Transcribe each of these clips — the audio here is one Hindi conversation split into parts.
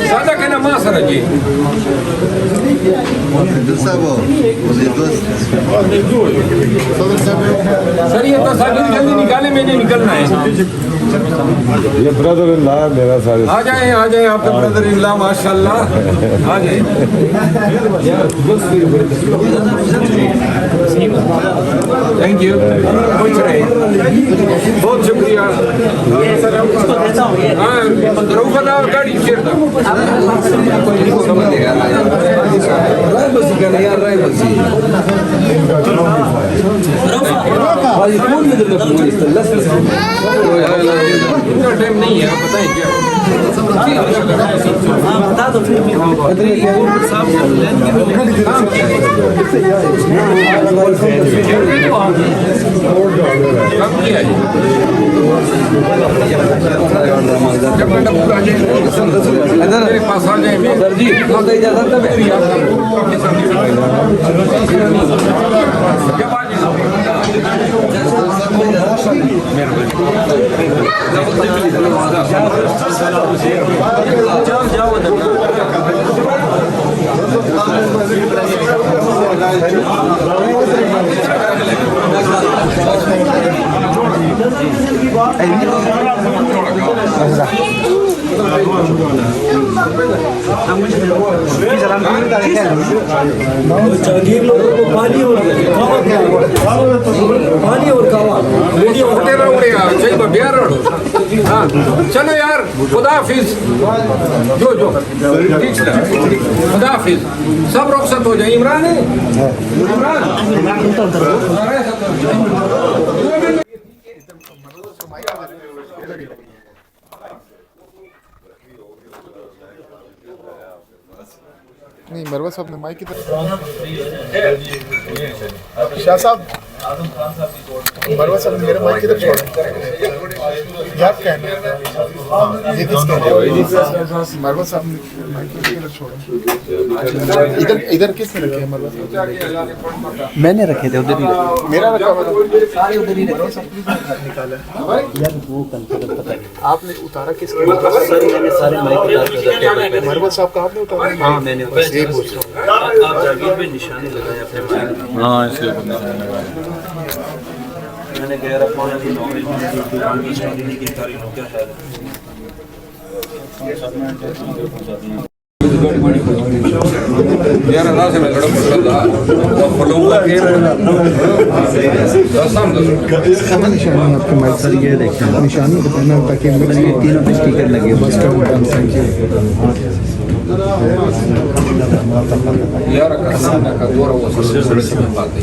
Sada che na masara ji. Sir ये तो साथ जल्दी निकाले, मैंने निकलना है। ये ब्रदर इन लॉ है मेरा सारे। आ जाए आपके ब्रदर इन लॉ माशाल्लाह आ जाए। थैंक यू, खुश रहे, बहुत शुक्रिया। हाँ रऊफा गाड़ी शेर था इतना टाइम नहीं है, आप बताएं क्या बता दो कब किया मेरे पास आ जाए सर जी, इजाजत है मेरी जागीर लोगों को पानी और हाँ चलो यार, खुदा हाफिज। जो ठीक है, खुदा हाफिज। सब रुखसत हो जाए। इमरान है, इमरान नहीं, मरवा साहब ने माइक की तरफ शाह साहब, मरवा साहब मेरे माइक की तरफ छोड़ याद कहना ये किस कहते हो? मरवा साहब माइक की तरफ छोड़ो। इधर किसने रखे हैं मरवा साहब? मैंने रखे थे उधर ही, मेरा रखा हुआ सारे उधर ही रखे। निकाला यार वो कंफर्म पता है आपने उतारा किसके? सर मैंने सारे माइक उतार के रखे। मरवा साहब का आपने उतारा? हाँ मैंने ये पूछ रहा हूँ। आप जागीर पे निशानी लगाए अपने माइक। हाँ इसलिए मैंने गैर अपना की नॉलेज में की स्टोरी नहीं की तारी नो क्या शायद यार अल्लाह से मैं लड़ा पड़ रहा निशानी आपके माइक सर ये देखें, निशानी बताना ताकि तीनों पे स्टिकर लगे बस यार कसना का दूर वो सब बात है।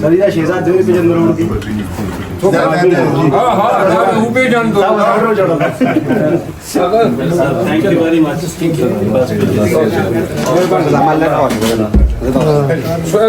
सरिया शेजाद देवी पे जन्म रोड की हां हां वो पे जान दो thank you very much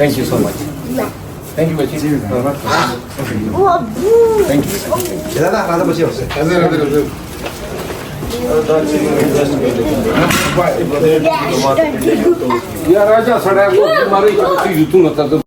thank you so much thank you बच्ची थैंक यू दादा राधा बच्चे होसे या राजा सड़ा को मारे बच्ची युतू नता तो